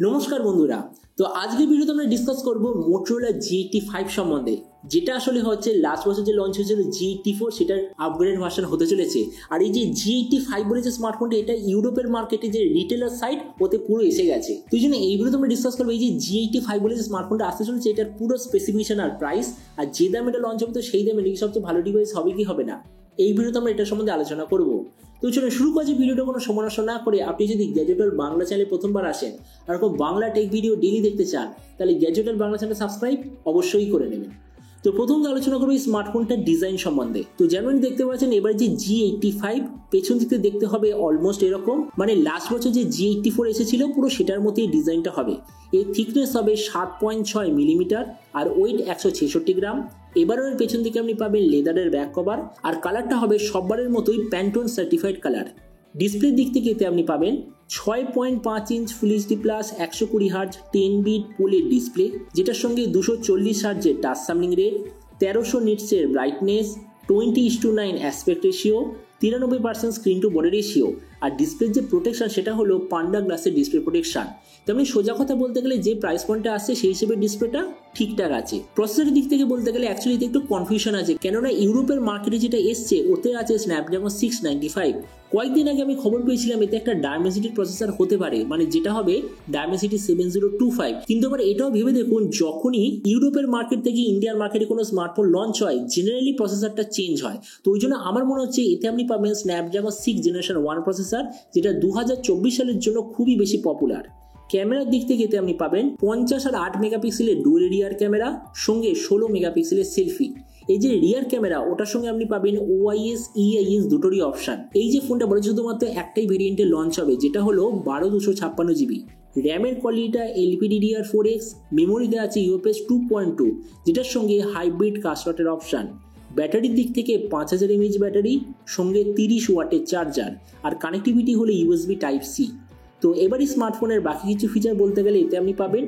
নমস্কার বন্ধুরা, তো আজকের ভিডিওতে আমরা ডিসকাস করব মোটরোলা G85 সম্বন্ধে, যেটা আসলে হচ্ছে লাস্ট বছর যে লঞ্চ হয়েছিল G84 সেটার আপগ্রেড ভার্সন হতে চলেছে। আর এই যে G85 বলে যে স্মার্টফোনটা, এটা ইউরোপের মার্কেটে যে রিটেলার সাইট ওতে পুরো এসে গেছে। তো এই জন্য এই ভিডিওতে আমরা ডিসকাস করবো এই যে G85 বলে যে স্মার্টফোনটা আসতে চলেছে এটার পুরো স্পেসিফিকেশন আর প্রাইস, আর যে দামে এটা লঞ্চ হবে তো সেই দামে নাকি সবচেয়ে ভালো ডিভাইস হবে কি হবে না, এই ভিডিওতে আমরা এটার সম্বন্ধে আলোচনা করব। তো চলুন শুরু করছি ভিডিওটা কোনো সময় নষ্ট না করে। আপনি যদি গ্যাজেটাল বাংলা চ্যানেলে প্রথমবার আসেন আর কোনো বাংলা টেক ভিডিও ডেইলি দেখতে চান, তাহলে গ্যাজেটাল বাংলা চ্যানেল সাবস্ক্রাইব অবশ্যই করে নেবেন। তো প্রথম আলোচনা করবো এই স্মার্টফোনটার ডিজাইন সম্বন্ধে। তো যেমন দেখতে পাচ্ছেন এবার যে G85 পেছন দিকে দেখতে হবে অলমোস্ট এরকম, মানে লাস্ট বছর যে G84 এসেছিল পুরো সেটার মতোই ডিজাইনটা হবে। এর থিকনেস হবে 7.6 মিলিমিটার আর ওয়েট 166 গ্রাম। এবারও এর পেছন দিকে আপনি পাবেন লেদারের ব্যাক কভার, আর কালারটা হবে সববারের মতোই প্যান্টোন সার্টিফাইড কালার। ডিসপ্লের দিক থেকে এতে আপনি পাবেন 6.5 inch full HD plus 120 hertz 10 bit পোলের ডিসপ্লে, যেটার সঙ্গে 240 হার্জের টাচ সামলিং রেট, 1300 নিটসের brightness, 20:9 aspect ratio, 93% screen to body ratio. আর ডিসপ্লের যে প্রোটেকশন সেটা হলো পান্ডা গ্লাসের ডিসপ্লে প্রোটেকশন। তেমনি সোজা কথা বলতে গেলে যে প্রাইস পয়েন্টে আসছে সেই হিসেবে ডিসপ্লেটা ঠিকঠাক আছে। প্রসেসরের দিক থেকে বলতে গেলে অ্যাকচুয়ালি একটু কনফিউশন আছে, কেননা ইউরোপের মার্কেটে যেটা এসছে ওতে আছে স্ন্যাপড্রাগন 695। কয়েকদিন আগে আমি খবর পেয়েছিলাম এতে একটা ডায়মেনসিটির প্রসেসর হতে পারে, মানে যেটা হবে ডায়মেনসিটি 7025। কিন্তু আবার এটাও ভেবে দেখুন, যখনই ইউরোপের মার্কেট থেকে ইন্ডিয়ার মার্কেটে কোনো স্মার্টফোন লঞ্চ হয় জেনারেলি প্রসেসরটা চেঞ্জ হয়। তো ওই জন্য আমার মনে হচ্ছে এতে আপনি পাবেন স্ন্যাপড্রাগন 6 জেনারেশন 1 প্রসেসর, যেটা 2024 সালের জন্য খুবই বেশি পপুলার। ক্যামেরার দিক থেকে এতে আপনি পাবেন 50 আর 8 মেগাপিক্সেলের ডুয়েল রিয়ার ক্যামেরা, সঙ্গে 16 মেগাপিক্সেলের সেলফি। এই যে রিয়ার ক্যামেরা ওটার সঙ্গে আপনি পাবেন OIS EIS দুটোরই অপশন। এই যে ফোনটা বলে শুধুমাত্র একটাই ভেরিয়েন্টে লঞ্চ হবে, যেটা হলো 12256 জিবি। র্যামের কোয়ালিটিটা LPDDR4X, মেমোরিতে আছে UFS 2.2, যেটার সঙ্গে হাইব্রিড কাস্টওয়াটের অপশন। ব্যাটারির দিক থেকে 5000 mAh ব্যাটারি, সঙ্গে 30 ওয়াটের চার্জার, আর কানেক্টিভিটি হলো USB Type-C। তো এবারই স্মার্টফোনের বাকি কিছু ফিচার বলতে গেলে এতে আপনি পাবেন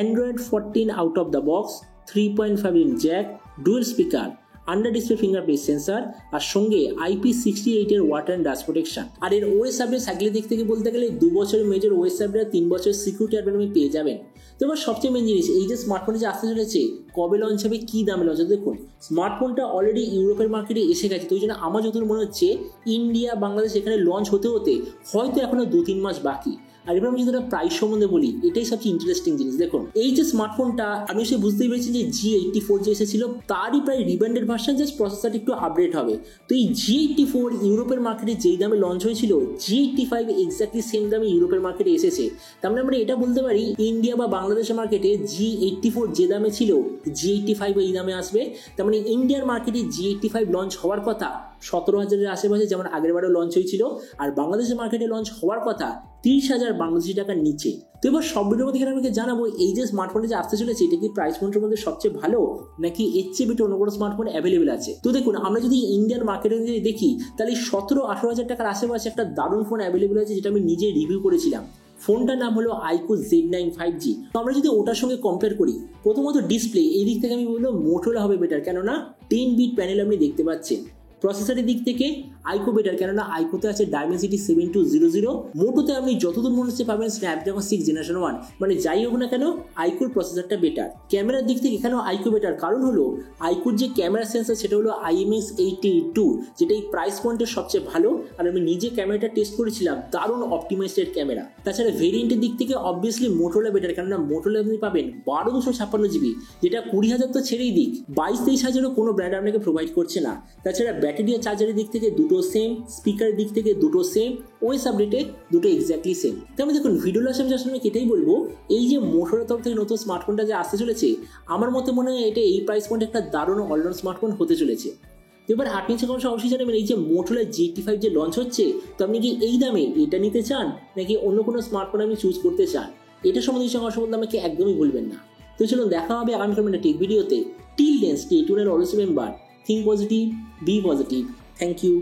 Android 14 out of the box, 3.5 inch jack, dual speaker, under display fingerprint sensor, আর সঙ্গে IP68 এর ওয়াটার অ্যান্ড ডাস্ট প্রোটেকশন। আর এর OS আপডেট সাইকেলের দিক থেকে বলতে গেলে 2 বছরের মেজর OS আপডেট, 3 বছরের সিকিউরিটি আপডেট আপনি পেয়ে যাবেন। তো এবার সবচেয়ে মেন জিনিস, এই যে স্মার্টফোনে যে আসতে চলেছে কবে লঞ্চ হবে, কি দামে লঞ্চ হবে। দেখুন স্মার্টফোনটা অলরেডি ইউরোপের মার্কেটে এসে গেছে, তো ওই জন্য আমার যতদূর মনে হচ্ছে ইন্ডিয়া বাংলাদেশ এখানে লঞ্চ হতে হতে হয়তো এখনো 2-3 মাস বাকি। আর এবার আমি যদি প্রাইস সম্বন্ধে বলি, এটাই সবচেয়ে ইন্টারেস্টিং জিনিস। দেখুন এই যে স্মার্টফোনটা আমি সে বুঝতেই পেরেছি যে G84 যে এসেছিল তারই প্রায় রিব্র্যান্ডেড ভার্সন, জাস্ট প্রসেসরটা একটু আপডেট হবে। তো এই G84 ইউরোপের মার্কেটে যেই দামে লঞ্চ হয়েছিল, G85 এক্স্যাক্টলি সেম দামে ইউরোপের মার্কেটে এসেছে। তার মানে আমরা এটা বলতে পারি ইন্ডিয়া বা বাংলাদেশের মার্কেটে G84 যে দামে ছিল G85 এই দামে আসবে। তার মানে ইন্ডিয়ার মার্কেটে G85 লঞ্চ হওয়ার কথা 17,000-এর আশেপাশে, যেমন আগের বারেও লঞ্চ হয়েছিল। আর বাংলাদেশের মার্কেটে লঞ্চ হওয়ার কথা 30,000 বাংলাদেশি টাকার নিচে। তো এবার সব ভিডিওর মধ্যে আমাকে জানাবো এই যে স্মার্টফোনটা যে আসতে চলেছে এটা কি প্রাইস পয়েন্টের মধ্যে সবচেয়ে ভালো, নাকি এর চেয়ে বেটে অন্য কোনো স্মার্টফোন অ্যাভেলেবেল আছে। তো দেখুন আমরা যদি ইন্ডিয়ান মার্কেটে যদি দেখি, তাহলে 17-18,000 টাকার আশেপাশে একটা দারুণ ফোন অ্যাভেলেবেল আছে, যেটা আমি নিজে রিভিউ করেছিলাম। ফোনটার নাম হলো iQOO Z9 5G। তো আমরা যদি ওটার সঙ্গে কম্পেয়ার করি, প্রথমত ডিসপ্লে এই দিক থেকে আমি বলবো মোটরোলা হবে বেটার, কেননা 10 বিট প্যানেল আপনি দেখতে পাচ্ছেন। প্রসেসরের দিক থেকে iQOO বেটার, কেননা iQOOতে আছে Dimensity 7200। মোটোতে আপনি যতদূর মনে হচ্ছে পাবেন স্ন্যাপড্রাগন 6 জেনারেশন 1। মানে যাই হোক না কেন iQOOর প্রসেসরটা বেটার। ক্যামেরার দিক থেকে এখানেও iQOO বেটার, কারণ হলো iQOOর যে ক্যামেরা সেন্সার সেটা হলো IMX82, যেটা এই প্রাইস পয়েন্টের সবচেয়ে ভালো। আর আমি নিজে ক্যামেরাটা টেস্ট করেছিলাম, দারুণ অপটিমাইজড ক্যামেরা। তাছাড়া ভেরিয়েন্টের দিক থেকে অবভিয়াসলি মোটরোলা বেটার, কেননা মোটরোলা আপনি পাবেন 12256 জিবি, যেটা 20,000 তো ছেড়েই দিক, 22-23,000ও কোনো ব্র্যান্ড আপনাকে প্রোভাইড করছে না। তাছাড়া ব্যাটারি আর চার্জারের দিক থেকে দুটো সেম, স্পিকারের দিক থেকে দুটো সেম, OS আপডেটে দুটো এক্স্যাক্টলি সেম। তাহলে দেখুন ভিডিও লাস্ট আমি আসলে এটাই বলবো, এই যে মোটরোলার তরফ থেকে নতুন স্মার্টফোনটা যে আসতে চলেছে, আমার মতে মনে হয় এটা এই প্রাইস পয়েন্টে একটা দারুণ অলরাউন্ড স্মার্টফোন হতে চলেছে। তো এবার আপনি অবশ্যই জানাবেন এই যে মোটরোলা G85 যে লঞ্চ হচ্ছে, তো আপনি কি এই দামে এটা নিতে চান, নাকি অন্য কোনো স্মার্টফোন আপনি চুজ করতে চান? এটা সম্বন্ধে আমাকে একদমই বলবেন না। তো চলুন দেখা হবে আগামীকাল টেক ভিডিওতে। Till then stay tuned and always remember, think positive, be positive. Thank you.